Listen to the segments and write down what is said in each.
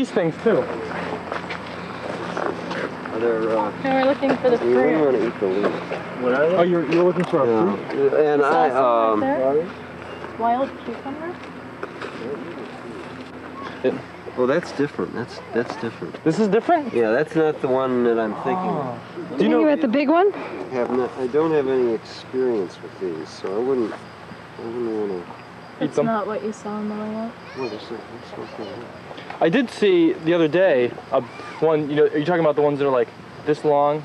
these things too. No, we're looking for the fruit. You really want to eat the leaf. What are they? Oh, you're looking for a fruit? And Wild cucumber? Well, that's different. That's different. This is different? Yeah, that's not the one that I'm thinking of. Do you know about the big one? I don't have any experience with these, so I wouldn't want to. It's not what you saw on the way out. Oh, there's something. I did see the other day one. You know, are you talking about the ones that are like this long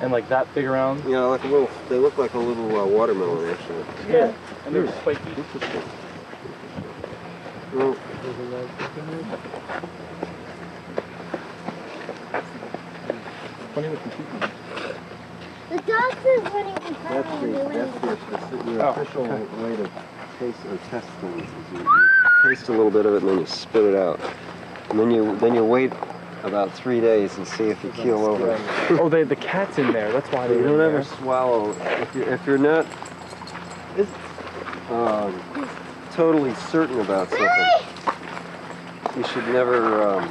and like that big around? Yeah, like a little. They look like a little watermelon, actually. Yeah, and they're spiky. Interesting. Well, funny looking cucumber. The doctor's running in front that's of me. the official way to taste or test things. Is you taste a little bit of it and then you spit it out, and then you wait about 3 days and see if you keel over. Oh, the cat's in there. That's why You don't ever swallow if you're not totally certain about something. You should never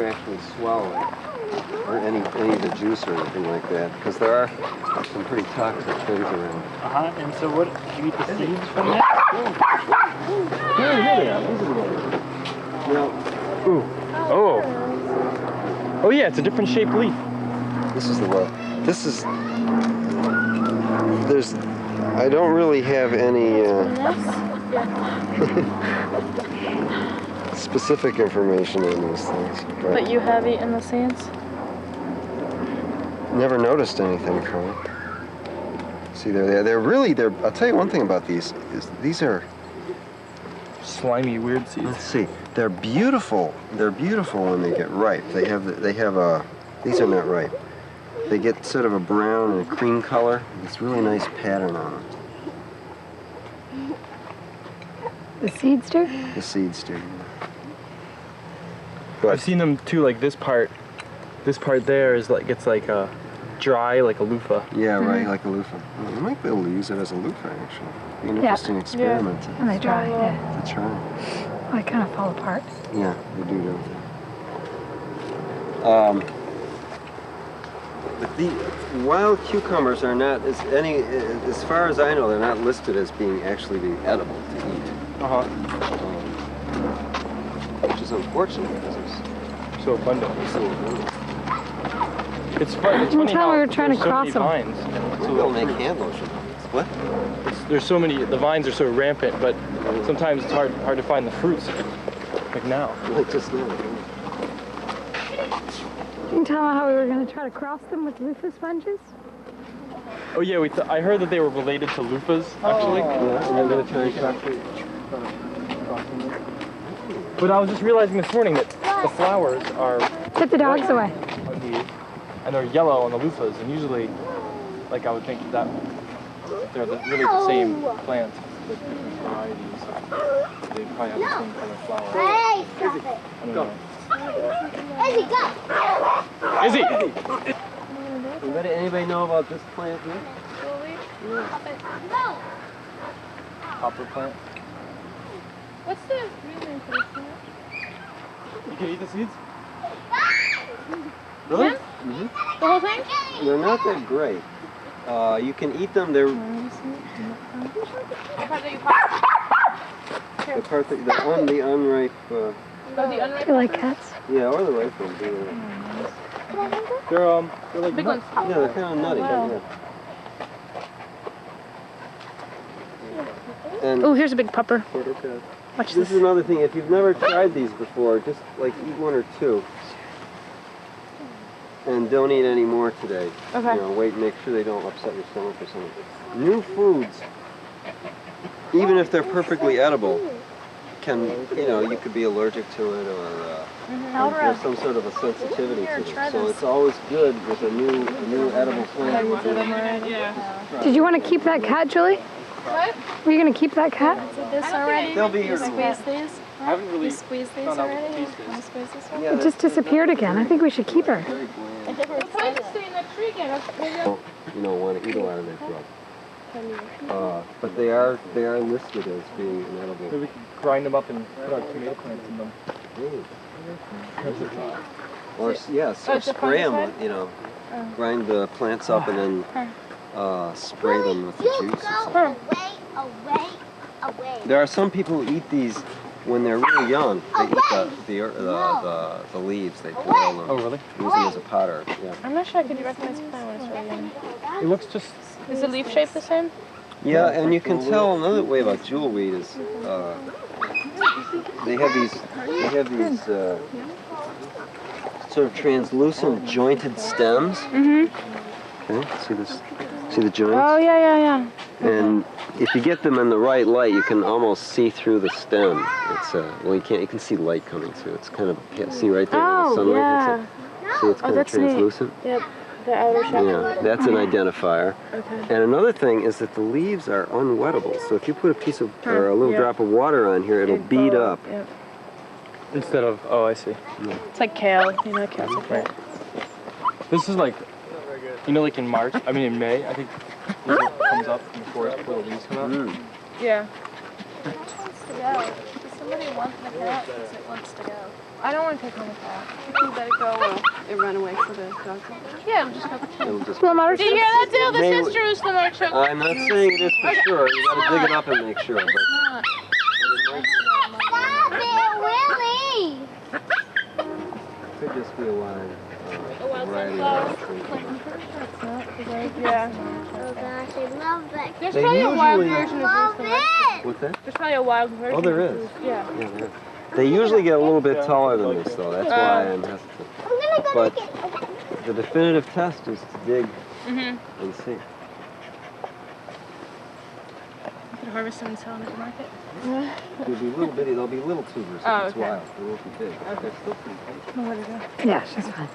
actually swallow it, or any of the juice or anything like that, because there are some pretty toxic things around. And so what? You eat the seeds from that? Now, Oh. Oh yeah, it's a different shaped leaf. this is the one. I don't really have any specific information on these things. But you have eaten the seeds? Never noticed anything from it. See, they're I'll tell you one thing about these is these are Slimy, weird seeds. Let's see. They're beautiful. They're beautiful when they get ripe. These are not ripe. They get sort of a brown and a cream color. It's really nice pattern on them. The seeds do? The seeds do. I've seen them too. Like this part there is like dry, like a loofah. Yeah, right, like a loofah. Well, you might be able to use it as a loofah, actually. Be an interesting experiment And they dry, yeah. to try. Oh, they kind of fall apart. Yeah, they do, don't they? But the wild cucumbers are not, as far as I know, they're not listed as being edible to eat. Which is unfortunate because it's so abundant. It's funny. It's One funny time how we were trying to there's so cross many them. vines. So they'll make hand lotion. What? There's so many. The vines are so rampant, but sometimes it's hard to find the fruits. Like now. Like just now. You can tell me how we were going to try to cross them with loofah sponges? Oh yeah, I heard that they were related to loofahs actually. Yeah, I'm gonna try and cross it. But I was just realizing this morning that the flowers are Put the dogs away. on these, and they're yellow on the loofahs, and usually, like I would think that they're really the same plant, but different varieties. They probably have the same color flower. Hey, stop it. I don't know. Izzy, go. Izzy! Anybody know about this plant here? No. Poplar plant. What's the reason for this plant? You can eat the seeds? Really? The whole thing? They're not that great. You can eat them. They're the unripe. The unripe. You like cats? Yeah, or the ripe ones. Yeah. They're like Big nuts. ones. Yeah, they're kind of nutty. Wow. Yeah. And Oh, here's a big pupper. Watch this is another thing. If you've never tried these before, just like eat one or two, and don't eat any more today. Okay. You know, wait, make sure they don't upset your stomach or something. New foods, even if they're perfectly edible, you could be allergic to it or there's some sort of a sensitivity to it. So it's always good with a new edible plant. Did you want to keep that cat, Julie? What? Were you going to keep that cat? This already? They'll be You here. squeeze these? I haven't really You squeeze these found out what the already? taste is. Want to squeeze this one? Yeah, It just disappeared again. I think we should keep her. very bland. It's like to stay in that tree again. Want to eat a lot of that grub. But they are listed as being an edible. Maybe we can grind them up and put our tomato plants in them. Or it's a spray them, fungicide? you know, grind the plants up and then spray them with the You juice or go something. away. There are some people who eat these when they're really young. They eat the leaves. They boil them. Oh, really? Use them as a powder. Yeah. I'm not sure I could recognize the plant when it's really young. It looks just... Is the leaf shape the same? Yeah, and you can tell another way about jewelweed is they have these sort of translucent jointed stems. Mm-hmm. Okay, see this? See the joints? Oh, yeah. And if you get them in the right light, you can almost see through the stem. It's well, you can't. You can see light coming through. It's kind of see right there when the sunlight hits it. See, it's kind of that's neat. translucent. Yep. The outer shell. Yeah, that's an identifier. Okay. And another thing is that the leaves are unwettable. So if you put a piece of or a little drop of water on here, it'll bead up. Yep. Instead of... Oh, I see. It's like kale. You know, kale's like that. This is like... You know, like in March, I mean in May, I think it comes up in the forest before the leaves come out. Yeah. It wants to go. Does somebody want the cat? Because it wants to go. I don't want to take home the cat. You let it go or it run away for the dog. Yeah, it'll just go. It'll just Did you hear that, too? This is Jerusalem Archhook. I'm not saying it is for sure. You gotta dig it up and make sure. But Stop it, Willie! it could just be a wild variety sunflower. of trees. Yeah. Oh gosh, I love that. There's They probably a wild usually- version of Love Jerusalem. it! What's that? There's probably a wild version. Oh, there of is. Jerusalem. Yeah. Yeah, there is. They usually get a little bit taller than this, though. That's why I'm hesitant. I'm gonna go But make it. the definitive test is to dig Mm-hmm. and see. You could harvest them and sell them at the market. They'll be little bitty. They'll be little tubers. Oh, It's okay. wild. They won't be big. They're still pretty. Yeah, she's fine.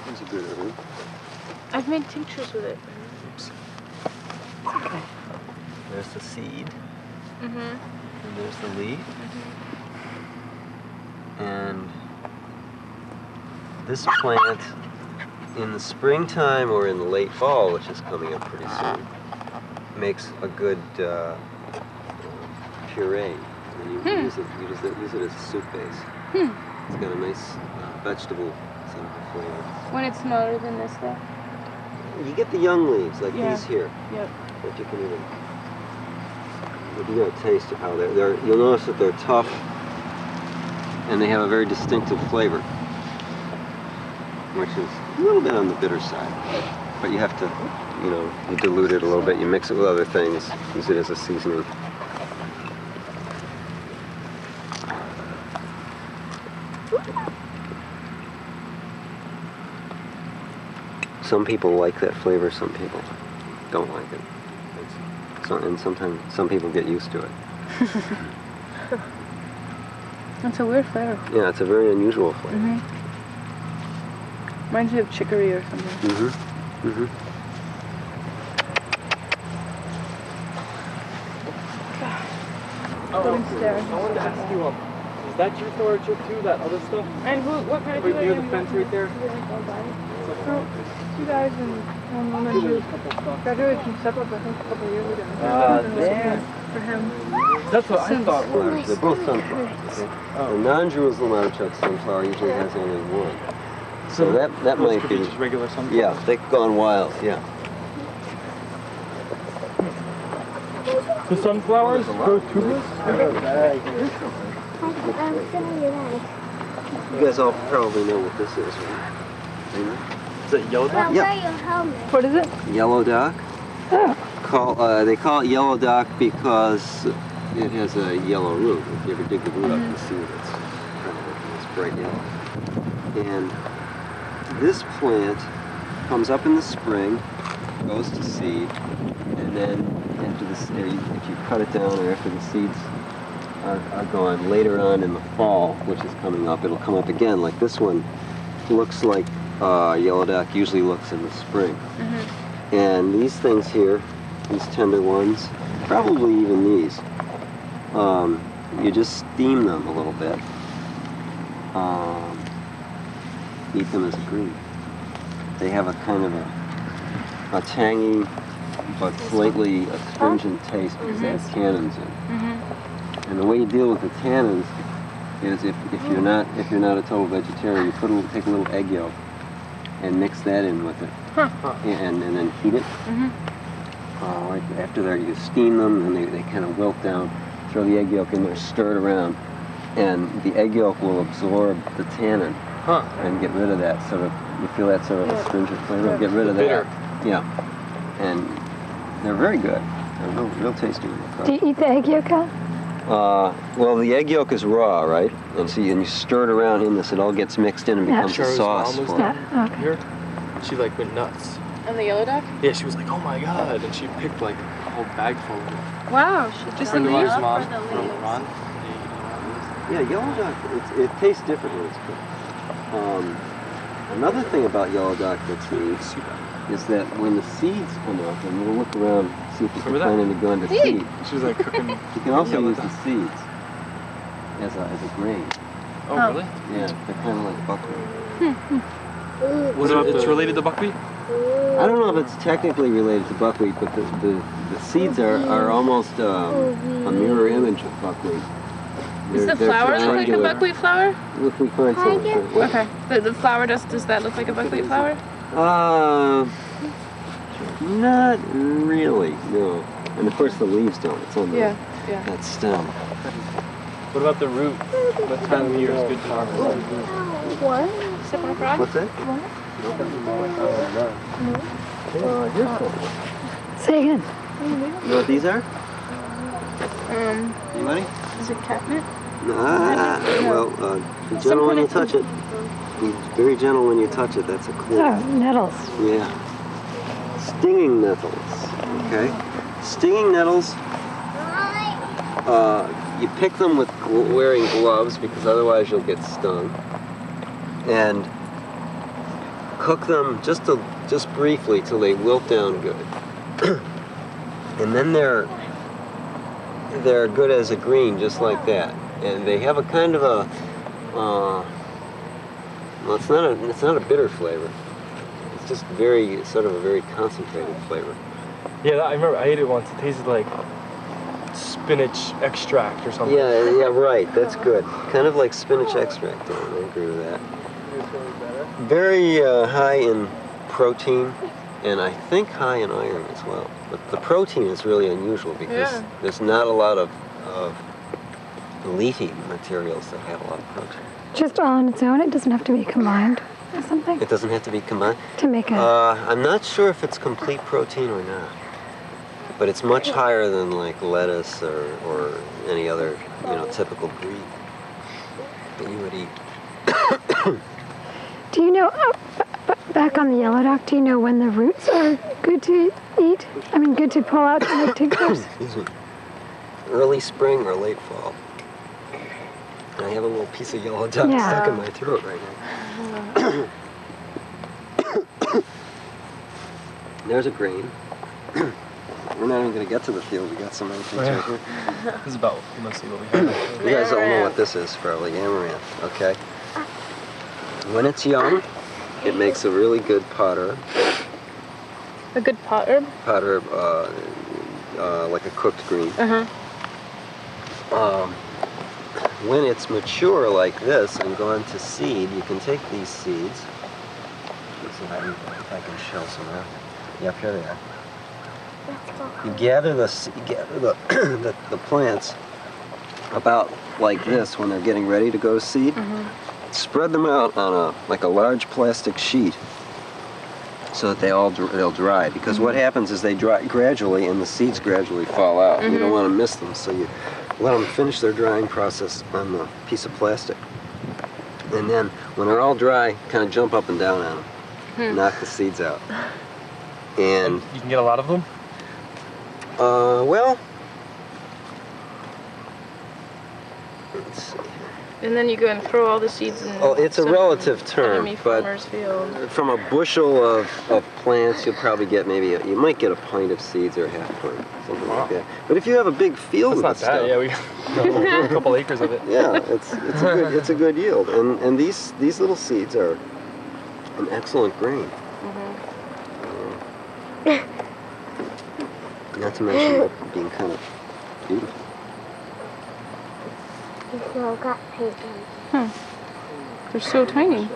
These are good, everything. I've made tinctures with it. There's the seed, Mm-hmm. and there's the leaf. And this plant, in the springtime or in the late fall, which is coming up pretty soon, makes a good puree. And you use it as a soup base. It's got a nice vegetable sort of flavor. When it's smaller than this, though. You get the young leaves, like Yeah. these here, Yep. that you can even. If you get a taste of how they're, you'll notice that they're tough, and they have a very distinctive flavor, which is a little bit on the bitter side. But you have to, you know, you dilute it a little bit. You mix it with other things. Use it as a seasoning. Some people like that flavor, some people don't like it. And sometimes some people get used to it. That's a weird flavor. Yeah, it's a very unusual flavor. Mm-hmm. Reminds me of chicory or something. Mm-hmm. Mm-hmm. I wanted to ask you, is that your storage too, that other stuff? And what kind of Right near the fence right there? So, you guys and woman who graduated from step up, I think, a couple of years ago. Damn. For him. That's what I thought was. They're both sunflowers. The non-Jerusalem artichoke sunflower usually has only one. So that Those might could be. just regular sunflowers. Yeah, they've gone wild. Yeah. The sunflowers grow tubers? I'm sending you that. You guys all probably know what this is, right? You know? Is that yellow Now dot? Yeah. wear your helmet. What is it? Yellow dock. They call it yellow dock because it has a yellow root. If you ever dig the root up, you see that it's kind of this bright yellow. And this plant comes up in the spring, goes to seed, and then after if you cut it down or after the seeds are gone, later on in the fall, which is coming up, it'll come up again. Like this one looks like yellow dock usually looks in the spring. And these things here, these tender ones, probably even these, You just steam them a little bit. Eat them as a green. They have a kind of a tangy but slightly astringent taste because they have tannins in. And the way you deal with the tannins is if you're not a total vegetarian, you take a little egg yolk and mix that in with it, and then heat it. Right after that, you steam them, and they kind of wilt down. Throw the egg yolk in there, stir it around, and the egg yolk will absorb the tannin and get rid of that sort of. You feel that sort of astringent flavor. Get rid of bitter. that. Yeah, and they're very good. They're real tasty. Do you eat the egg yolk out? Well, the egg yolk is raw, right? And so you stir it around in this. It all gets mixed in and becomes a Cher's sauce. mom was For down Okay. here. She like went nuts. And the yellow duck? Yeah, she was like, oh my god, and she picked like a whole bag full of it. Wow. Just Friend the of ours, leaves? mom, or the from leaves? Ron. Yeah, yellow duck, it tastes different when it's cooked. Another thing about yellow duck that's neat is that when the seeds come up, and we'll look around, see if you're Remember that? planning to go into seed, She was like cooking. you can also yellow use duck. the seeds as a grain. Oh, really? Yeah, they're kind of like buckwheat. It's related to buckwheat? I don't know if it's technically related to buckwheat, but the seeds are almost a mirror image of buckwheat. Does the flour look like a buckwheat flour? If we find some. What? Okay. The flour, does that look like a buckwheat flour? Not really, no. And of course the leaves don't. It's on Yeah. that stem. What about the root? What time of year is good to harvest? What? Sip on a frog? What's that? Here's some. Say again. You know what these are? Anybody? Is it catnip? Well, be gentle when you touch it. Be very gentle when you touch it. That's a clue. Oh, nettles. Yeah. Stinging nettles. Okay. Stinging nettles. You pick them with wearing gloves because otherwise you'll get stung. And cook them just briefly till they wilt down good. And then they're good as a green, just like that. And they have a kind of a well, it's not a bitter flavor. It's just sort of a very concentrated flavor. Yeah, I remember I ate it once. It tasted like spinach extract or something. Yeah, right. That's good. Kind of like spinach extract. I agree with that. Very high in protein, and I think high in iron as well. But the protein is really unusual because there's not a lot of leafy materials that have a lot of protein. Just all on its own. It doesn't have to be combined or something It doesn't have to be combined. to make a. I'm not sure if it's complete protein or not, but it's much higher than like lettuce or any other typical green that you would eat. Do you know? Back on the yellow duck, do you know when the roots are good to eat? I mean, good to pull out to make tinctures? Excuse me. Early spring or late fall. And I have a little piece of yellow duck stuck in my throat right now. There's a grain. We're not even going to get to the field. We got so many things right here. This is about mostly what we have. You guys all know what this is, probably. Amaranth, okay? When it's young, it makes a really good pot herb. A good pot herb? Pot herb, like a cooked green. When it's mature like this and gone to seed, you can take these seeds. Let's see if I can show some out. Yep, here they are. You gather the the plants about like this when they're getting ready to go seed. Spread them out on a large plastic sheet so that they'll dry. Because what happens is they dry gradually and the seeds gradually fall out. You don't want to miss them, so you let them finish their drying process on the piece of plastic. And then when they're all dry, kind of jump up and down on them, knock the seeds out. And You can get a lot of them? well, Let's see. And then you go and throw all the seeds in. Oh, it's a some relative term, enemy but farmer's field. from a bushel of plants, you'll probably get you might get a pint of seeds or a half pint, something like that. But if you have a big field That's of not stuff, bad. Yeah, we got a couple acres of it. yeah, it's a good yield. And these little seeds are an excellent grain. Not to mention it being kind of beautiful. It's all got paint on it. They're so tiny.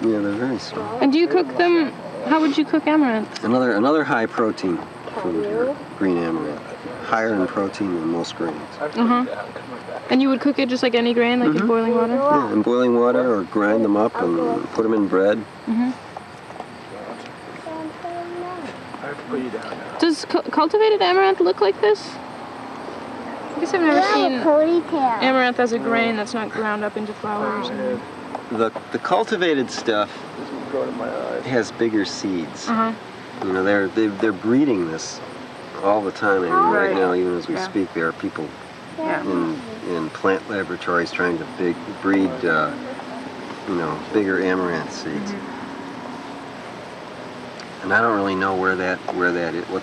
Yeah, they're very small. And do you cook them? How would you cook amaranth? Another high protein food here, green amaranth. Higher in protein than most grains. And you would cook it just like any grain, like in boiling water? Yeah, in boiling water or grind them up and put them in bread. Does cultivated amaranth look like this? I guess I've never seen Ponytail. amaranth as a grain that's not ground up into flour or something. The cultivated stuff has bigger seeds. You know, they're breeding this all the time. I mean, right now, even as we speak, there are people in plant laboratories trying to breed, you know, bigger amaranth seeds. And I don't really know what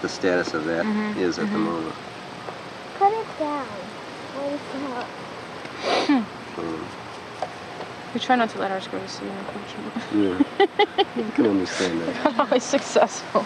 the status of that is at the moment. Put it down. We try not to let ours go to seed, unfortunately. Yeah, you can understand that. Not always successful.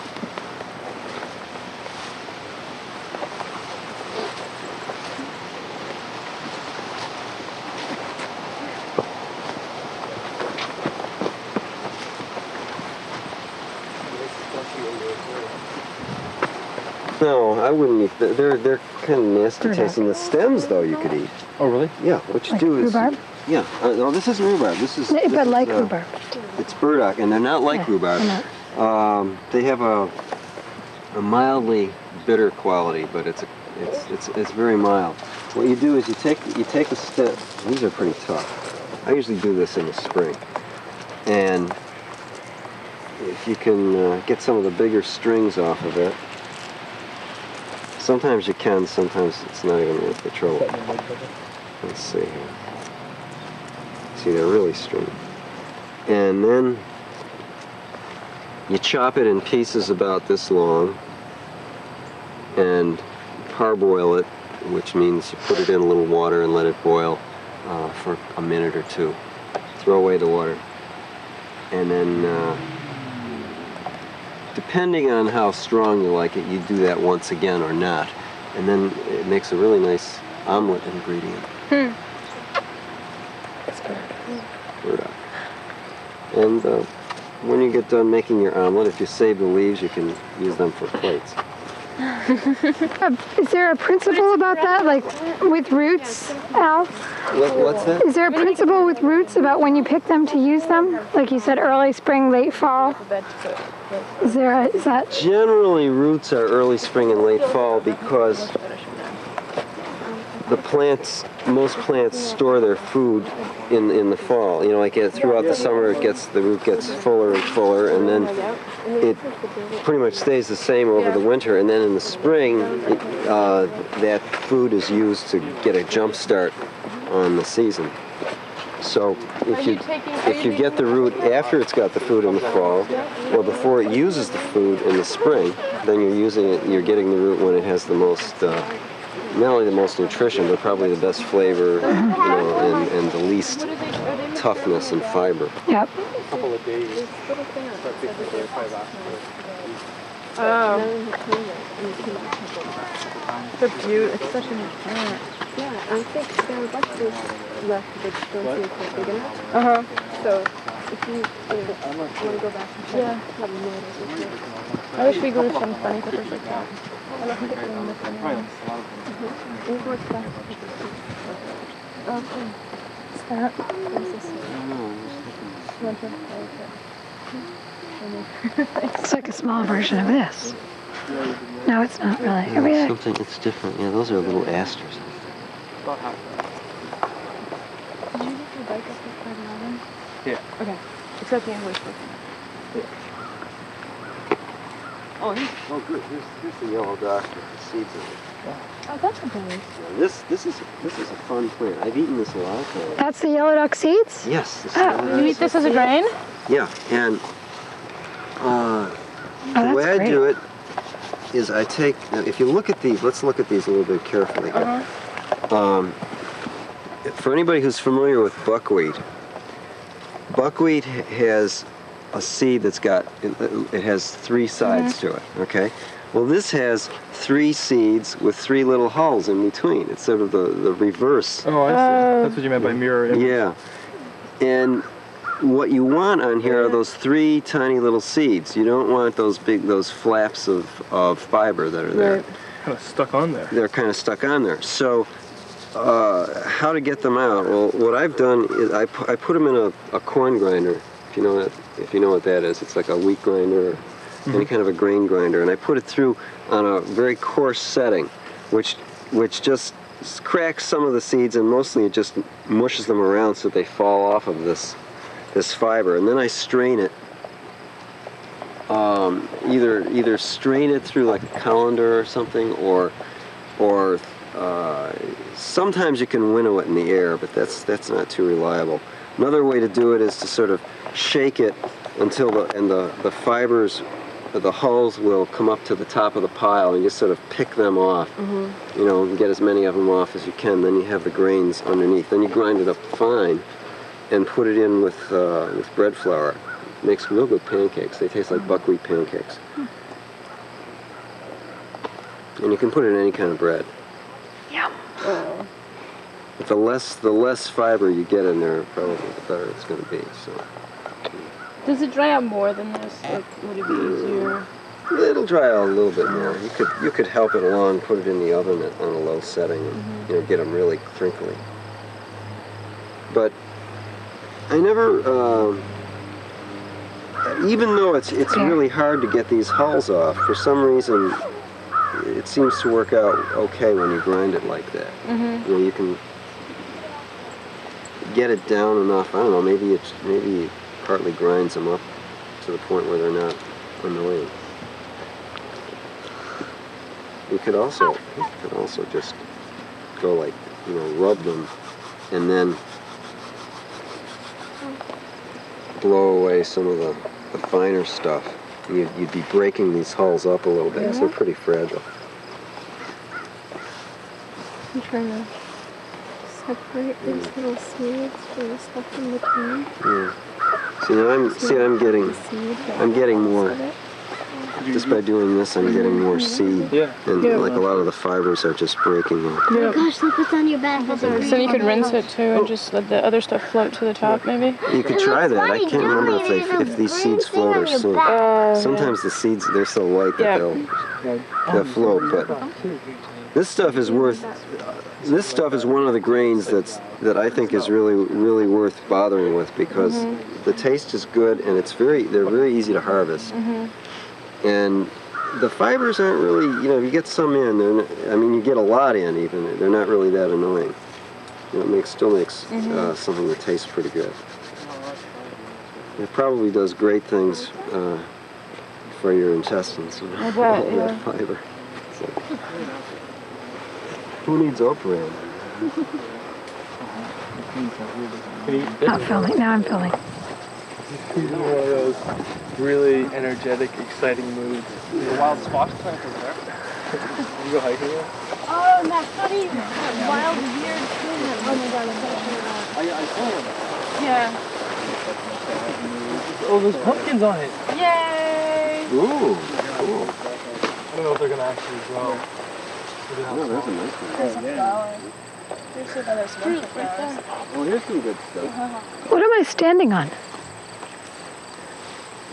No, I wouldn't eat. They're kind of nasty tasting. The stems, though, you could eat. Oh, really? Yeah. What you Like do is rhubarb? yeah. No, this isn't rhubarb. This is. But like rhubarb. It's burdock, and they're not like rhubarb. they're not. They have a mildly bitter quality, but it's very mild. What you do is you take the stem. These are pretty tough. I usually do this in the spring, and if you can get some of the bigger strings off of it. Sometimes you can, sometimes it's not even worth the trouble. Let's see here. See, they're really stringy. And then you chop it in pieces about this long and parboil it, which means you put it in a little water and let it boil for a minute or two. Throw away the water. And then depending on how strong you like it, you do that once again or not. And then it makes a really nice omelet ingredient. Burdock. And when you get done making your omelet, if you save the leaves, you can use them for plates. Is there a principle about that, like with roots, Al? What's that? Is there a principle with roots about when you pick them to use them? Like you said, early spring, late fall. Is that? Generally, roots are early spring and late fall because most plants store their food in the fall. You know, like throughout the summer, the root gets fuller and fuller, and then it pretty much stays the same over the winter. And then in the spring, that food is used to get a jump start on the season. So if you get the root after it's got the food in the fall, or before it uses the food in the spring, then you're getting the root when it has the most, not only the most nutrition, but probably the best flavor, you know, and the least toughness and fiber. Yep. A couple of days. They're beautiful. It's such a nice plant. Yeah, I think their boxes left but don't feel quite big enough. So if you want to go back and check, let me know what it is. I wish we grew some funny peppers like that. I don't think it's in this one. Probably looks a lot of them. We'll go back. Okay. What's that? It's like a small version of this. No, it's not really. Are we like, Something that's different. Yeah, those are little asters. About half. Did you get your bike up at 511? Yeah. Okay. It's at the English book. Oh, good. Here's the yellow dock with the seeds in it. Oh, that's a good. Yeah, this is a fun plant. I've eaten this a lot of times. That's the yellow duck seeds? Yes. This You eat this as a grain? Yeah, and the way I do it is I take. Now, if you look at these, let's look at these a little bit carefully here. For anybody who's familiar with buckwheat, buckwheat has a seed that's got, it has 3 sides to it, okay? Well, this has 3 seeds with 3 little hulls in between. It's sort of the reverse. Oh, I see. That's what you meant by mirror image. Yeah. And what you want on here are those 3 tiny little seeds. You don't want those flaps of fiber that are there. Kind of stuck on there. They're kind of stuck on there. So how to get them out? Well, what I've done is I put them in a corn grinder. If you know what that is, it's like a wheat grinder or any kind of a grain grinder, and I put it through on a very coarse setting, which just cracks some of the seeds, and mostly it just mushes them around so they fall off of this fiber, and then I strain it. Either strain it through like a colander or something, or sometimes you can winnow it in the air, but that's not too reliable. Another way to do it is to sort of shake it until the fibers, the hulls will come up to the top of the pile, and just sort of pick them off. You know, and get as many of them off as you can. Then you have the grains underneath. Then you grind it up fine and put it in with bread flour. It makes real good pancakes. They taste like buckwheat pancakes. And you can put it in any kind of bread. Yum. But the less fiber you get in there, probably the better it's going to be. So. Does it dry out more than this? Like, would it be easier? It'll dry out a little bit more. You could help it along, put it in the oven on a low setting, and get them really crinkly. But I never, even though it's really hard to get these hulls off, for some reason it seems to work out okay when you grind it like that. You know, you can get it down enough. I don't know. Maybe it partly grinds them up to the point where they're not annoying. You could also just go like, you know, rub them and then blow away some of the finer stuff. You'd be breaking these hulls up a little bit, because they're pretty fragile. I'm trying to separate these little seeds from the stuff in between. Yeah. I'm getting more. Just by doing this, I'm getting more seed. Yeah. And like a lot of the fibers are just breaking off. Oh my gosh, look what's on your back. That's a So you could rinse it too and just let the other stuff float to the top, maybe? You could try that. I can't remember if these seeds float or sink. Sometimes the seeds, they're so light that they'll float. But this stuff is one of the grains that I think is really worth bothering with, because the taste is good and they're very easy to harvest. And the fibers aren't really, you know, if you get some in, you get a lot in even, they're not really that annoying. You know, it still makes something that tastes pretty good. It probably does great things for your intestines, you know, all that fiber. So, who needs Oprah? Not filming. Now I'm filming. He's in one of those really energetic, exciting moods. There's a wild squash plant over there. You go hiking there? Oh, that's funny. That wild, weird thing. Oh my god, I'm so sure. I saw him. Yeah. Oh, there's pumpkins on it. Yay! Ooh, cool. I don't know if they're going to actually grow. Oh, that's a nice one. There's a flower. There's another special flowers. Oh, here's some good stuff. What am I standing on?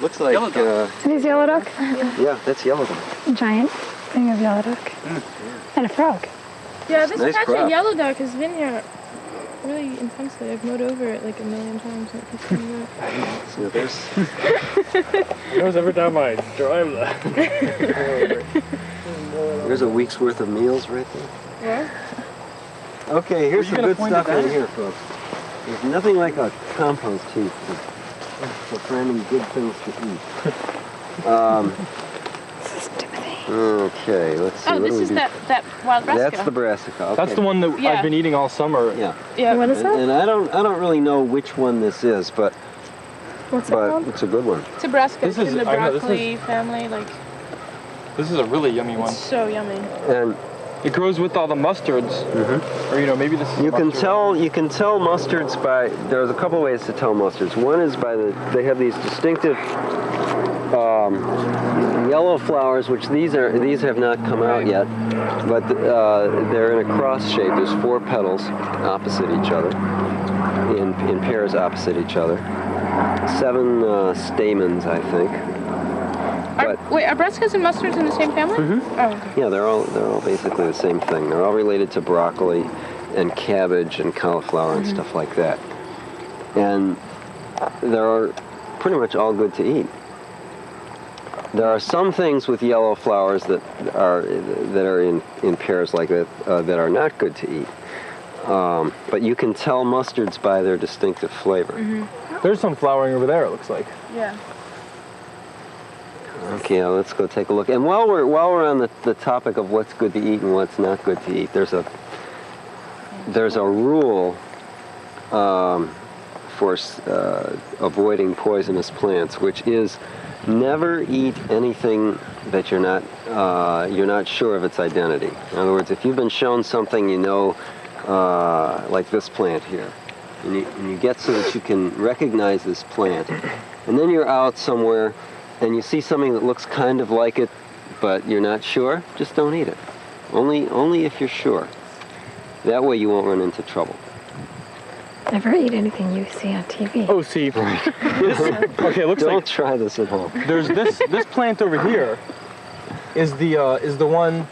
Looks like, Are these yellow duck? yeah, that's yellow duck. A giant thing of yellow duck. And a frog. Yeah, this Nice patch crop. of yellow duck has been here really intensely. I've mowed over it like a million times. And it keeps coming back. So there's It was every time I drive that. there's a week's worth of meals right there. Yeah. Okay, here's you the gonna good point stuff it right out? here, folks. There's nothing like a compost heap for finding good things to eat. Okay, let's see. Oh, what this do we is do? that wild brassica. That's the brassica. Okay. That's the one that Yeah. I've been eating all summer. Yeah. Yeah. What is that? And I don't really know which one this is, but What's that called? it's a good one. It's a brassica. This It's is- in the I know, this broccoli family. Like, This is a really yummy one. it's so yummy. And It grows with all the mustards, or maybe this is you can mustard. tell mustards by, there's a couple ways to tell mustards. One is by they have these distinctive yellow flowers, which these have not come out yet, but they're in a cross shape. There's 4 petals opposite each other, in pairs opposite each other. 7 stamens, I think. Wait, are brassicas and mustards in the same family? Oh, okay. Yeah, they're all basically the same thing. They're all related to broccoli and cabbage and cauliflower and stuff like that. And they're pretty much all good to eat. There are some things with yellow flowers that are in pairs like that that are not good to eat. But you can tell mustards by their distinctive flavor. There's some flowering over there, it looks like. Yeah. Okay, now let's go take a look. And while we're on the topic of what's good to eat and what's not good to eat, there's a rule for avoiding poisonous plants, which is never eat anything that you're not sure of its identity. In other words, if you've been shown something like this plant here, and you get so that you can recognize this plant, and then you're out somewhere and you see something that looks kind of like it, but you're not sure, just don't eat it. Only if you're sure. That way you won't run into trouble. Never eat anything you see on TV. Oh, see. Okay, it looks Don't like try this at home. there's this plant over here is the one,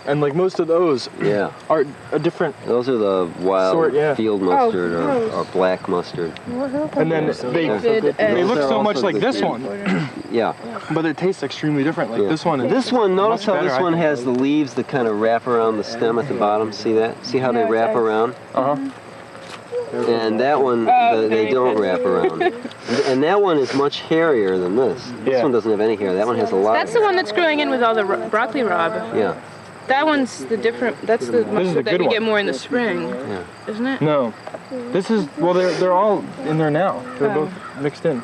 and like most of those Yeah. are a different, Those are the wild Sort, yeah. field mustard gross. or black mustard. and then they look Those are so much also like good this to eat. one, Yeah. but it tastes extremely different. Like Yeah. this one. This one, notice how much this better, I one think. has the leaves that kind of wrap around the stem at the bottom. See that? See how they wrap around? And that one, they don't wrap around. And that one is much hairier than this. This Yeah. one doesn't have any hair. That one has a lot That's of the hair. one that's growing in with all the broccoli rob. Yeah. That one's the different. That's the mustard that good you one. get more in the spring, Yeah. isn't it? No, this is they're all in there now. They're both mixed in.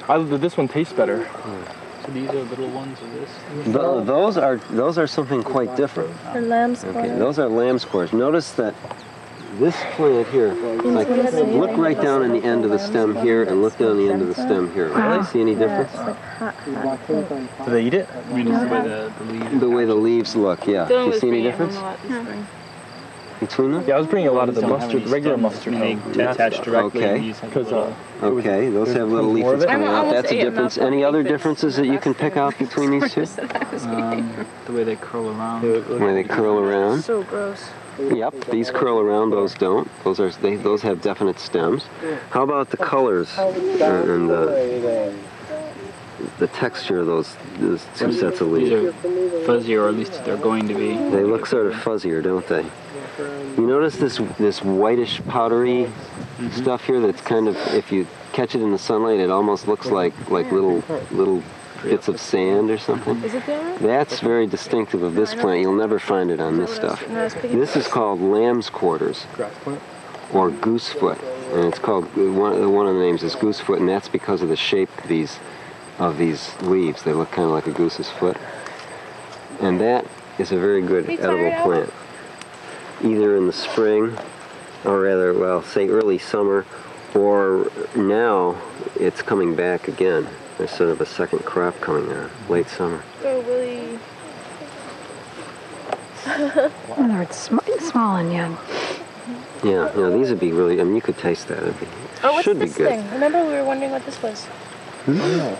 This one tastes better. So these are little ones of this? Those are something quite different. The lamb's Okay, those are lamb's quarters. Notice that this plant here, like, look right down on the end of the stem here and look down the end of the stem here. Really? See any difference? Do they eat it? I mean, just the way the leaves. The way the leaves look, yeah. Do you see any difference between them? Yeah, I was bringing a lot of the Don't have mustard, any regular stems mustard when they home. Not attach stuff. directly. Okay. and these have Because little- Okay, those have little comes more of leaflets it? coming I'm out. almost That's a ate a difference. mouthful Any of other aphids. differences that you can pick out between these two? The way they curl around. The way they curl around. So gross. Yep, these curl around, those don't. Those have definite stems. How about the colors and the texture of those two sets of These leaves? are fuzzier, or at least they're going to be. They look sort of fuzzier, don't they? You notice this whitish powdery stuff here that's kind of, if you catch it in the sunlight, it almost looks like little bits of sand or something. Is it there? That's very distinctive of this plant. You'll never find it on this stuff. This is called lamb's quarters Grass plant. or goosefoot, and it's called, one of the names is goosefoot, and that's because of the shape of these leaves. They look kind of like a goose's foot, and that is a very good edible plant. Either in the spring, or rather, well, say early summer, or now it's coming back again. There's sort of a second crop coming on, late summer. So really. In other words, small and young. Yeah, these would be really, I mean, you could taste that. Oh, what's Should be this good. thing? Remember we were wondering what this was. You know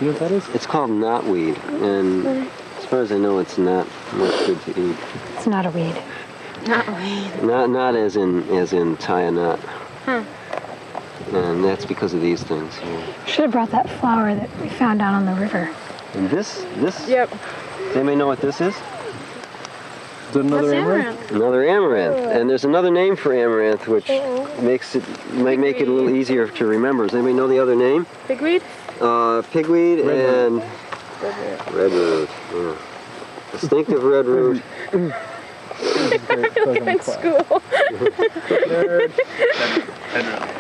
what that is? It's called knotweed, and as far as I know, it's not much good to eat. It's not a weed. Not weed. Not as in tie a knot. And that's because of these things here. Should have brought that flower that we found down on the river. And this, Yep. does anybody know what this is? Is it another amaranth? Another amaranth. And there's another name for amaranth, which might make it a little easier to remember. Does anybody know the other name? Pigweed? Pigweed Red root. Yeah. Distinctive red root. in school.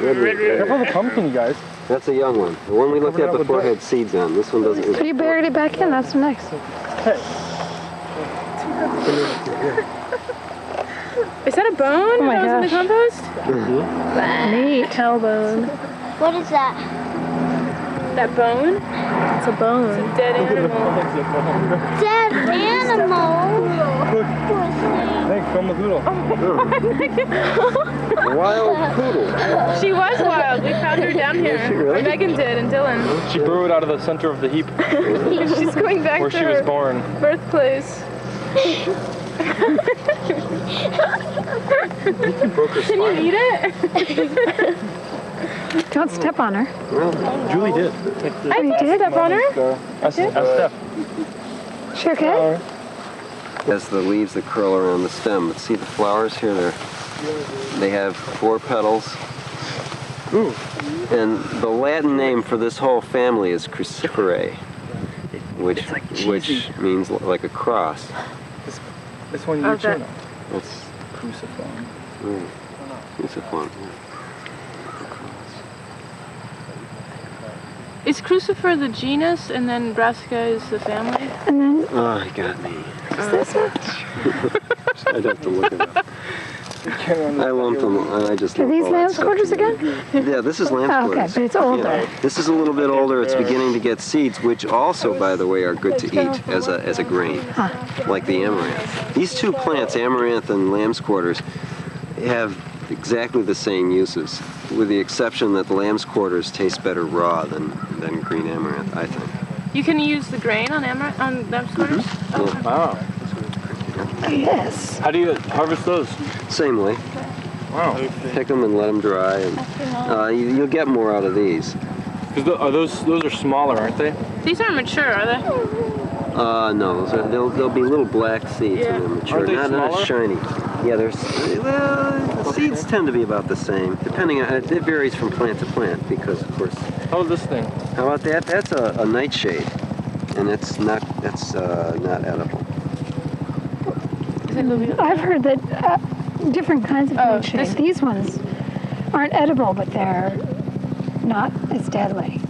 Red root. Careful the pumpkin, you guys. That's a young one. The one we looked at before had seeds on. This one doesn't. But you buried it back in. That's nice. Is that a bone? Oh my that was in the compost? Neat. Tailbone. What is that? That bone? It's a bone. It's a dead animal. Dead animal. Hey, film the poodle. Wild poodle. She was wild. We found her down here. she really? Megan did, and Dylan. She burrowed out of the center of the heap She's going back where to she was her born. birthplace. Can you eat it? Don't step on her. Julie did. I did step on her. Ask Steph. She okay? As the leaves that curl around the stem. But see the flowers here? They have 4 petals. Ooh. And the Latin name for this whole family is cruciferae, which means like a cross. This one you're chewing on. That's Cruciform. cruciform. Is Crucifer the genus, and then Brassica is the family? And then Oh, he got me. is this one? I'd have to look it up. I lumped them. I just. Are lumped these all that lamb's stuff quarters together. again? Yeah, this is lamb's Oh, okay, quarters. but it's older. Yeah. This is a little bit older. It's beginning to get seeds, which also, by the way, are good to eat as a grain, like the amaranth. These two plants, amaranth and lamb's quarters, have exactly the same uses, with the exception that the lamb's quarters taste better raw than green amaranth, I think. You can use the grain on lamb's quarters? Yeah. Wow. Yes. How do you harvest those? Same way. Wow. Pick them and let them dry, and you'll get more out of these. Those are smaller, aren't they? These aren't mature, are they? No, they'll be little black seeds when they're mature, Aren't they not smaller? shiny. Yeah, the seeds tend to be about the same, depending on it varies from plant to plant because, of course. How is this thing? How about that? That's a nightshade, and that's not edible. I've heard that different kinds of nightshade. These ones aren't edible, but they're not as deadly.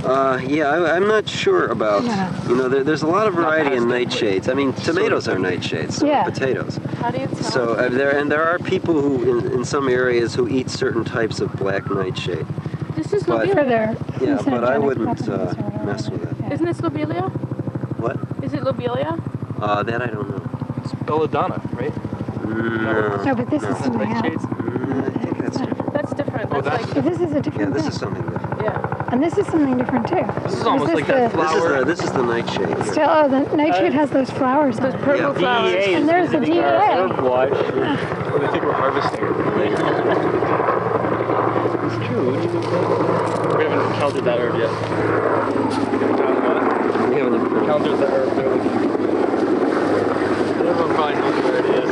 I'm not sure about. Yeah. There's a lot of variety in nightshades. I mean, tomatoes are nightshades. So are potatoes. How do you tell? So there are people who in some areas who eat certain types of black nightshade. This is But- lobelia. Yeah, but I Hallucinogenic wouldn't properties or whatever. mess with it. Isn't this lobelia? What? Is it lobelia? That I don't know. It's belladonna, right? No. No, but this is something else. Nightshades? I think that's different. That's different. Oh, That's that's like, But this is a Yeah, different this thing. is something different. yeah. And this is something different too. This is almost this like that the- flower. This is the nightshade. Here. Still, oh, the nightshade has those flowers on Those it. purple flowers. And there's the DEA. Herb watch. What do they think we're harvesting? It's true. We haven't encountered that herb yet. We haven't Encountered that herb. Everyone probably knows where it is.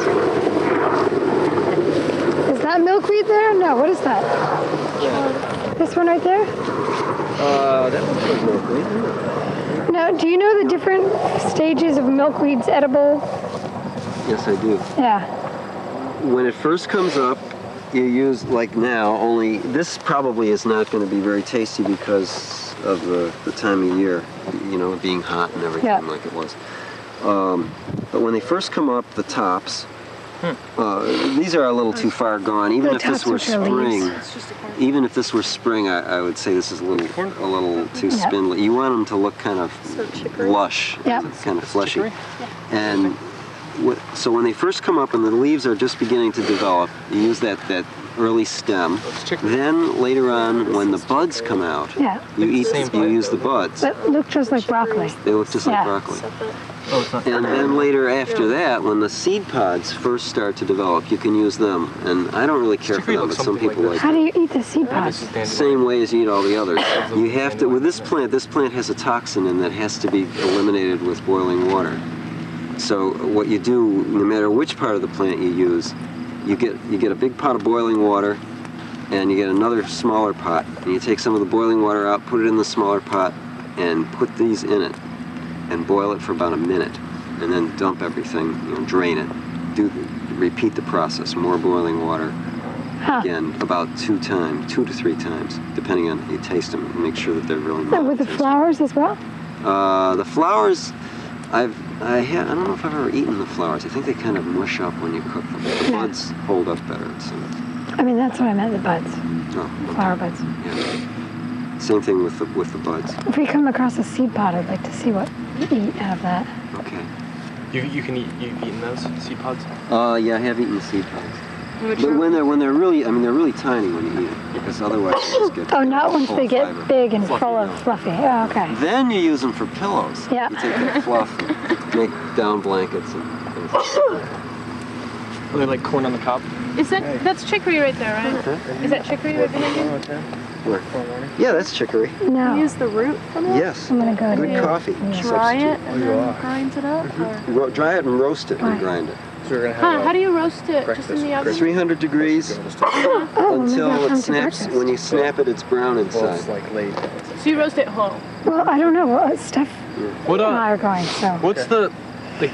Is that milkweed there? No, what is that? This one right there? That looks like milkweed. No, do you know the different stages of milkweed's edible? Yes, I do. Yeah. When it first comes up, you use, like now, only this probably is not going to be very tasty because of the time of year, being hot and everything like it was. But when they first come up, the tops, these are a little too far gone. Even if this were spring, I would say this is a little too spindly. You want them to look kind of lush, kind of fleshy. And so when they first come up and the leaves are just beginning to develop, you use that early stem. Then later on, when the buds come out, you use the buds. That look just like broccoli. They look just like broccoli. And then later after that, when the seed pods first start to develop, you can use them. And I don't really care for them, but some people like How do you eat the seed pods? same way as you eat all the others. You have to, with this plant has a toxin in that has to be eliminated with boiling water. So what you do, no matter which part of the plant you use, you get a big pot of boiling water, and you get another smaller pot, and you take some of the boiling water out, put it in the smaller pot, and put these in it. and boil it for about a minute, and then dump everything, drain it. Repeat the process, more boiling water. Again, about 2 to 3 times, depending on you taste them. Make sure that they're really mild. With the flowers as well? The flowers, I don't know if I've ever eaten the flowers. I think they kind of mush up when you cook them. The buds hold up better, it seems. I mean, that's what I meant, the buds. Oh, okay. Flower buds. Yeah. Same thing with the buds. If we come across a seed pod, I'd like to see what you eat out of that. Okay. You've eaten those seed pods? Yeah, I have eaten seed pods. But when they're really, they're really tiny when you eat it, because otherwise they just get not once they get fiber. big and full of fluffy. Oh, okay. Then you use them for pillows. Yeah. You take that fluff, make down blankets, and Are they like corn on the cob? That's chicory right there, right? Is that chicory right behind you? Where? Yeah, that's chicory. No. Use the root from it? Yes. I'm going to go Good to coffee. Dry it substitute. and then grind it up? Dry it and roast it and grind it. So we're gonna have How do you roast it? Just in the oven? 300 degrees until it snaps. When you snap it, it's brown well, inside. it's like late. So you roast it whole? Well, I don't know. Well, Steph What and I are going, so. What's the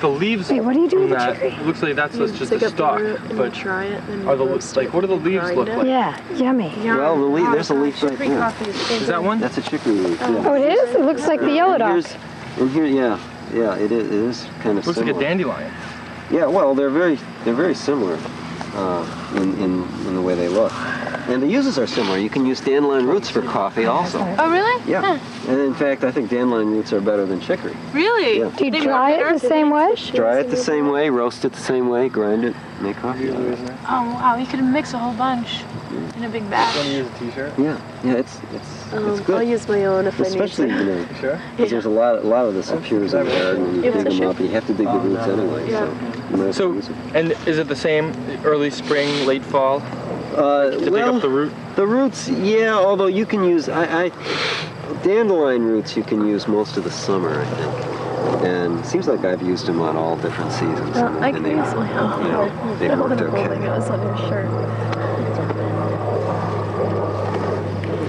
leaves? Wait, what do you do with the that? chicory? It looks like that's just Take a up the stalk, root and but try it, and are the roast like it, what do the leaves grind look it. like? Yeah, yummy. Well, the leaf, there's a leaf right Chicory there. coffee is Is that one? That's a chicory leaf. Yeah. Oh, it is? It looks like the yellow dog. And here, yeah, it is kind of Looks similar. like a dandelion. Yeah, well, they're very similar in the way they look, and the uses are similar. You can use dandelion roots for coffee also. Oh, really? Yeah, and in fact, I think dandelion roots are better than chicory. Really? Yeah. Do you dry it the same way? Dry it the same way, roast it the same way, grind it, make coffee out of it. Oh, wow. You could mix a whole bunch in a big Want to batch. use a t-shirt? Yeah, it's good. I'll use my own if Especially, I need to. you know, Sure. because there's a lot of this appears in the garden when you dig them up, and you have to dig the roots anyway. Yeah. So, you might as well So, use 'em. and is it the same early spring, late fall to dig well, up the root? the roots, yeah. Although you can use, dandelion roots you can use most of the summer, I think. And it seems like I've used them on all different seasons. I and can they, use my own. you know, they worked okay. It was on your shirt.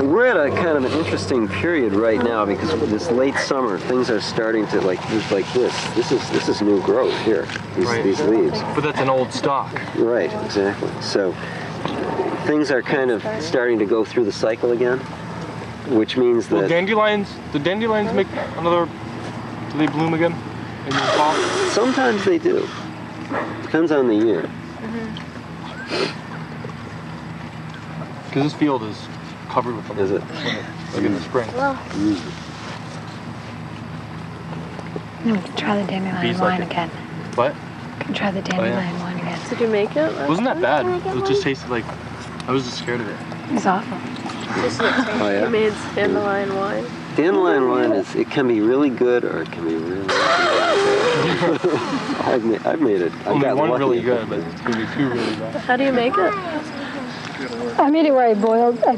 We're at a kind of an interesting period right now because with this late summer, things are starting to there's like this. This is new growth here. These leaves. But that's an old stalk. Right, exactly. So things are kind of starting to go through the cycle again, which means Well, that do dandelions make another? Do they bloom again in the fall? sometimes they do. Depends on the year. Because this field is covered with them. Is it? Like in the spring. We can try the dandelion Bees like wine it. again. What? We can try the dandelion wine again. Did you make it? Wasn't that bad? It just tasted like I was just scared of it. It's awful. Oh You yeah. made dandelion wine. Dandelion wine it can be really good or it can be really bad. I've made it. I Only got one lucky. really good, but it's gonna be 2 really bad. How do you make it? I made it where I boiled. I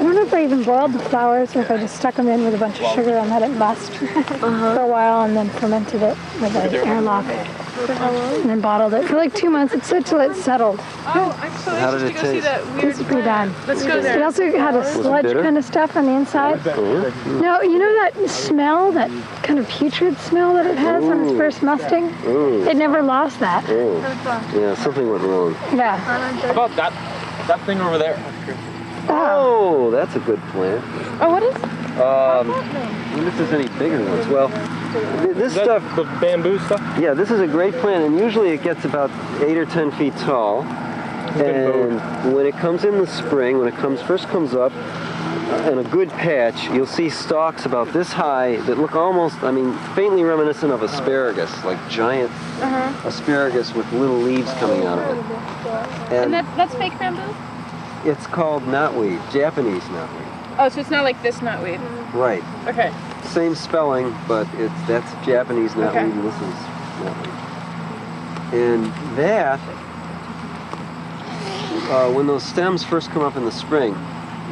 don't know if I even boiled the flowers or if I just stuck them in with a bunch of sugar and let it bust for a while and then fermented it with an airlock. And then bottled it for like 2 months. It said till it settled. Oh, I'm so How did anxious it to go see taste? that weird It's pretty bad. Let's go It there. also had a sludge bitter? kind of stuff on the inside. Oh, No, you know that smell, that kind of putrid smell that it has on its first musting? yeah. Ooh. It never lost that. Oh. Yeah, something went wrong. Yeah. How about that thing over there? Oh, that's a good plant. Oh, what is? I wonder if there's any bigger ones. Well, this Is that stuff, the bamboo stuff? yeah, this is a great plant, and usually it gets about 8 or 10 feet tall. And when it comes in the spring, when it first comes up, in a good patch, you'll see stalks about this high that look almost, faintly reminiscent of asparagus, like giant asparagus with little leaves coming out of it. And that's fake bamboo? It's called knotweed, Japanese knotweed. Oh, so it's not like this knotweed. Right. Okay. Same spelling, but that's Japanese knotweed, Okay. and this is knotweed. And that, when those stems first come up in the spring,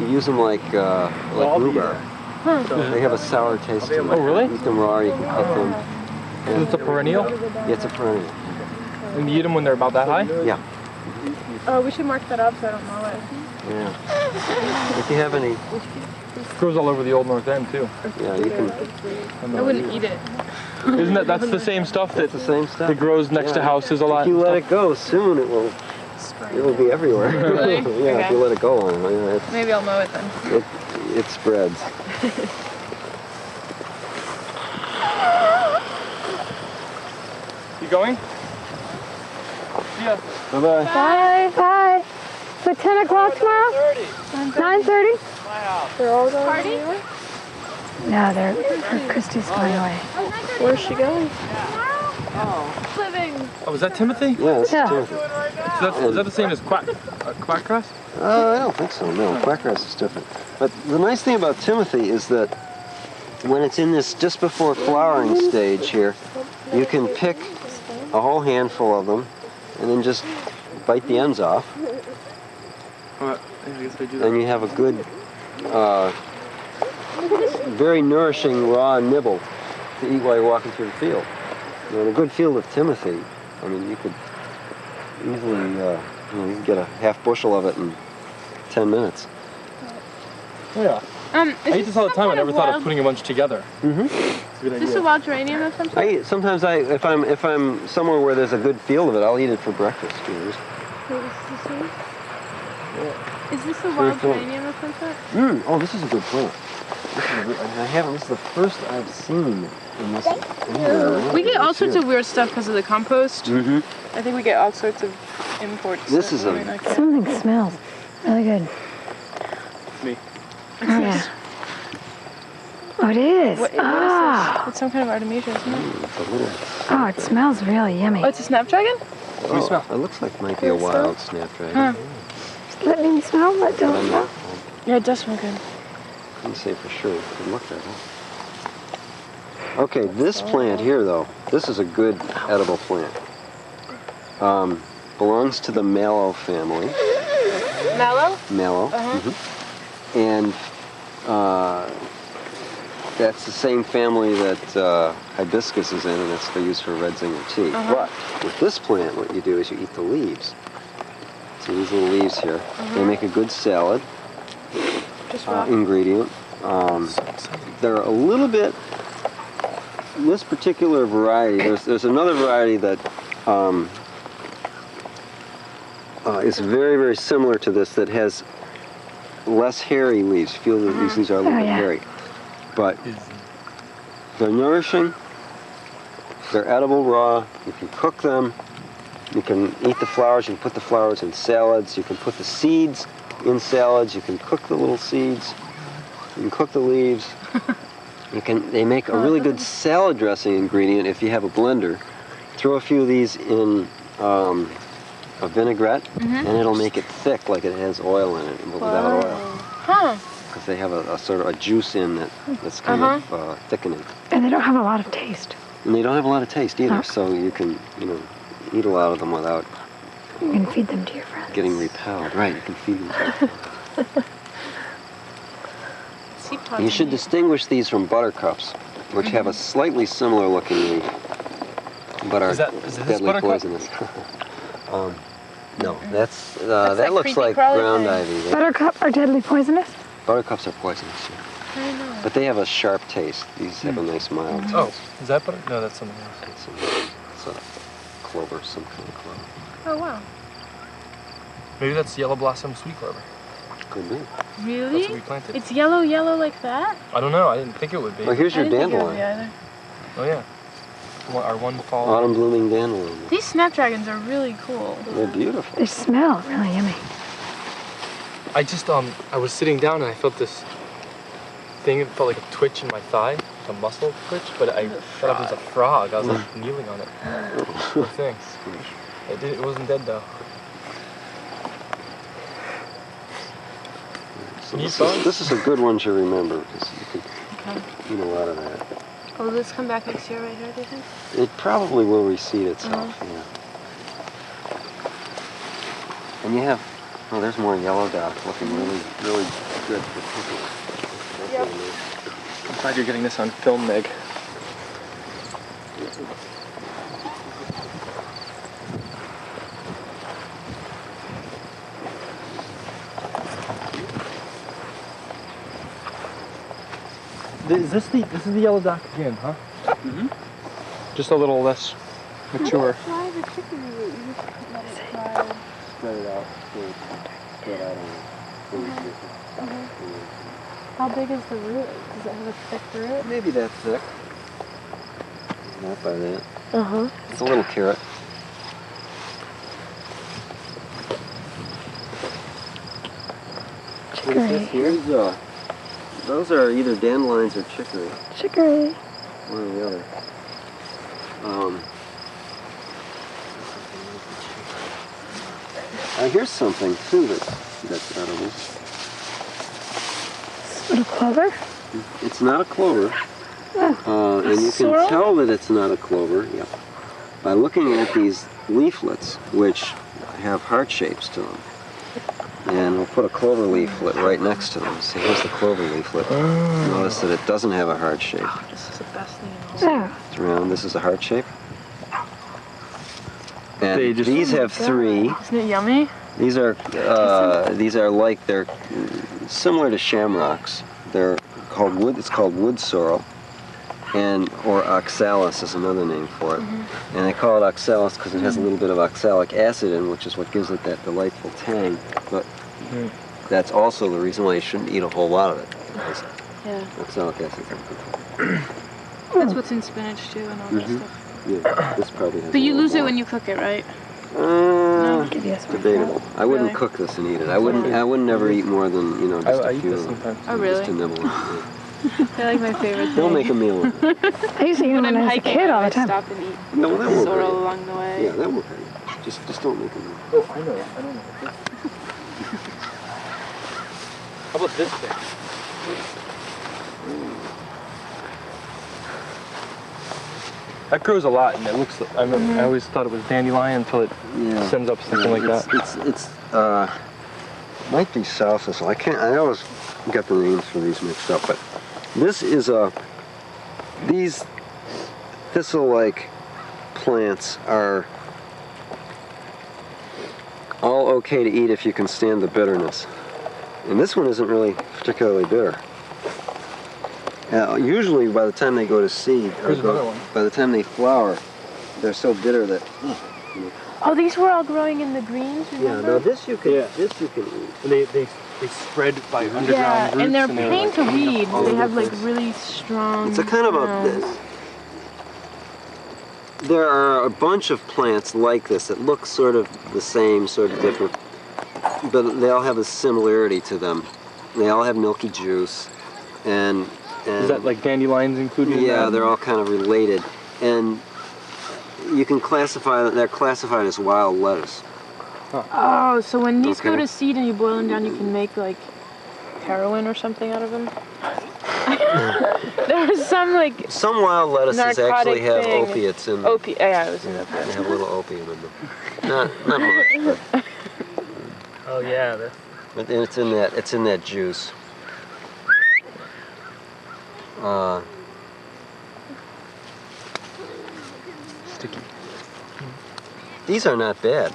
you use them like rhubarb. They have a sour taste to them. Oh, really? You eat them raw, you can cook them. Is it a perennial? Yeah, it's a perennial. And you eat them when they're about that high? Yeah. Oh, we should mark that up so I don't mow it. Yeah. If you have any, It grows all over the old North End too. yeah, you can. I wouldn't eat it. Isn't that's the same stuff It's the same stuff. that grows next to houses a lot? If you let it go, soon it will be everywhere. Really? Yeah, Okay. if you let it go on, Maybe I'll mow it then. it spreads. You going? Yeah. Bye-bye. Bye, bye. So 10 o'clock tomorrow? 9:30? They're all going Party? No, Christy's going away. Where's she going? Living. Oh, is that Timothy? Yeah, this Yeah. is Timothy. So is that the same as quackgrass? I don't think so, no. Quackgrass is different. But the nice thing about Timothy is that when it's in this just before flowering stage here, you can pick a whole handful of them and then just bite the ends off. I guess I do that. And you have a good, very nourishing raw nibble to eat while you're walking through the field. You know, in a good field of Timothy, I mean, you could easily, you can get a half bushel of it in 10 minutes. Oh, yeah. I eat this all the time. I never thought of putting a bunch together. Mm-hmm. It's a good Is this idea. a wild geranium of some sort? Sometimes if I'm somewhere where there's a good field of it, I'll eat it for breakfast. You know, just- Is this a wild geranium of some sort? Oh, this is a good plant. This is the first I've seen in this. We get all sorts of weird stuff because of the compost. Mm-hmm. I think we get all sorts of imports. This that is we a- might not get. Something smells really good. Me. Oh, yeah. Oh, it is. What is this? It's some kind of Artemisia, isn't it? It's a little. Oh, it smells really yummy. Oh, it's a snapdragon? Oh, it looks like it might be a wild snapdragon. Huh. Let me smell, but But I'm don't. not. Yeah, it does smell good. I couldn't say for sure. I could look that up. Okay, this plant here, though, this is a good edible plant. Belongs to the mallow family. Mallow? Mallow. Uh-huh. And that's the same family that hibiscus is in, and that's what they use for red zinger tea. But with this plant, what you do is you eat the leaves. So these little leaves here, they make a good salad Just raw. ingredient. They're a little bit, this particular variety, there's another variety that is very, very similar to this that has less hairy leaves. Feel that these leaves are a little bit hairy. But they're nourishing, they're edible raw, you can cook them, you can eat the flowers, you can put the flowers in salads, you can put the seeds in salads, you can cook the little seeds, you can cook the leaves. They make a really good salad dressing ingredient if you have a blender. Throw a few of these in a vinaigrette, and it'll make it thick like it has oil in it, but without oil. Huh. Because they have a sort of a juice in that's kind of thickening. And they don't have a lot of taste. And they don't have a lot of taste either, so you can, eat a lot of them without You can feed them to your friends. getting repelled. Right, you can feed them. You should distinguish these from buttercups, which have a slightly similar looking leaf, but are Is this deadly buttercup? poisonous. No, that like looks creepy like crawly ground thing. ivy. Buttercup are deadly poisonous? Buttercups are poisonous, yeah. But they have a sharp taste. These have a nice mild taste. Oh, is that butter? No, that's something else. It's a clover, some kind of clover. Oh, wow. Maybe that's yellow blossom sweet clover. Could be. Really? That's what we planted. It's yellow like that? I don't know. I didn't think it would be. Well, here's your I didn't think it would dandelion. be either. Oh yeah. Our one fall. Autumn blooming dandelion. These snapdragons are really cool. They're beautiful. They smell really yummy. I just I was sitting down and I felt this thing. It felt like a twitch in my thigh, a muscle twitch. But I thought it was a frog. I was like kneeling on it. Poor thing. It wasn't dead though. So this is a good one to remember because you can eat a lot of that. Will this come back next year right here, do you think? It probably will reseed itself, yeah. And you have, there's more yellow dots looking really, really good for cooking. Yep. I'm glad you're getting this on film, Meg. This is the yellow dock again, huh? Mm-hmm. Just a little less mature. Try the chicken root. You just let it dry. Spread it out. Spread out on it. How big is the root? Does it have a thick root? Maybe that's thick. Not by that. Uh-huh. It's a little carrot. What is this here? Those are either dandelions or chicory. Chicory. One or the other. Here's something too that's edible. Little clover. It's not a clover. And you can Sorrel? tell that it's not a clover, yep, by looking at these leaflets, which have heart shapes to them. And we'll put a clover leaflet right next to them. So here's the clover leaflet. Notice that it doesn't have a heart shape. Oh, this is the best thing in the world. Oh. It's round. This is a heart shape. And They just- these have three. Isn't it yummy? These are like, they're similar to shamrocks. They're called wood. It's called wood sorrel, or oxalis is another name for it. And they call it oxalis because it has a little bit of oxalic acid in, which is what gives it that delightful tang. But that's also the reason why you shouldn't eat a whole lot of it. Because Yeah. oxalic acid. That's what's in spinach too and all that stuff. Yeah, this probably has. But a you little lose it more. when you cook it, right? Give you a small Debatable. I wouldn't Really? cook this and eat it. I wouldn't ever eat more than just I a eat few. this sometimes. Oh, really? Just to nibble it. They're like my favorite thing. They'll make a meal of it. I used to eat them when I was a hiking, kid all I the time. stop and eat No, that won't hurt sorrel you. along the way. Yeah, that won't hurt you. Just don't make a meal. Oh, I know. How about this thing? That grows a lot, and it looks. I always thought it was dandelion until it sends up something like that. It's might be south thistle. I always get the names for these mixed up, but this is these thistle-like plants are all okay to eat if you can stand the bitterness. And this one isn't really particularly bitter. Usually by the time they go to seed, or Here's another one. by the time they flower, they're so bitter that... Oh, these were all growing in the greens, Yeah, remember? now this you can eat. And they spread by underground Yeah, roots. and they're they're pain like- to weeds. all They over have the like place. really strong. It's a kind of stems. there are a bunch of plants like this that look sort of the same, sort of different, but they all have a similarity to them. They all have milky juice, and Is that like dandelions included? in yeah, that? they're all kind of related, and you can classify they're classified as wild lettuce. Oh, so when these go Okay. to seed and you boil them down, you can make like heroin or something out of them. There's some like Some wild lettuces narcotic actually have thing. opiates in them. Yeah, I was in They have a little opium in them. Not much, Oh yeah, but it's in that juice. Sticky. These are not bad.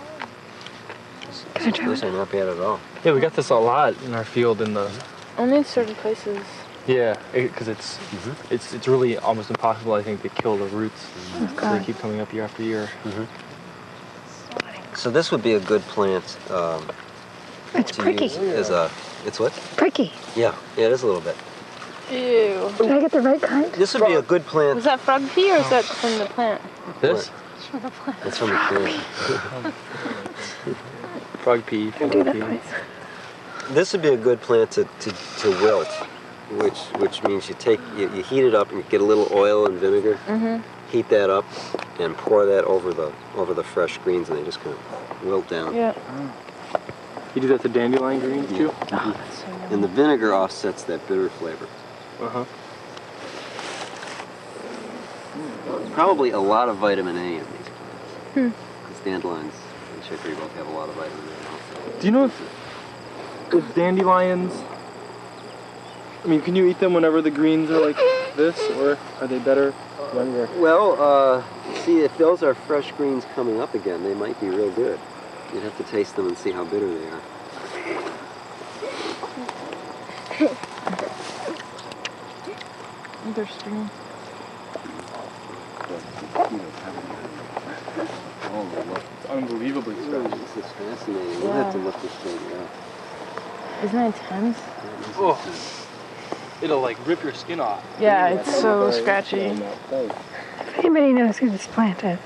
These are not bad at all. Yeah, we got this a lot in our field in the. only in certain places. Yeah, because it's really almost impossible, I think, to kill the roots. They keep coming up year after year. So this would be a good plant It's to pricky. use as a. It's what? Pricky. Yeah, it is a little bit. Ew. Did I get the right kind? This would be a good plant. Was that frog pea or is that from the plant? This? It's from the plant. Frog pea. I do that twice. This would be a good plant to wilt, which means you heat it up and you get a little oil and vinegar, heat that up, and pour that over the fresh greens, and they just kind of wilt down. Yeah. You do that to dandelion greens too? Oh, that's so yummy. And the vinegar offsets that bitter flavor. Uh-huh. There's probably a lot of vitamin A in these plants. Because dandelions and chicory both have a lot of vitamin A also. Do you know if dandelions, I mean, can you eat them whenever the greens are like this, or are they better younger? Well, see, if those are fresh greens coming up again, they might be real good. You'd have to taste them and see how bitter they are. they're stringy. It's unbelievably scratchy. This is fascinating. We'll have to look this thing up. Isn't it intense? Oh, it'll like rip your skin off. Yeah, it's so scratchy. If anybody knows who this plant is,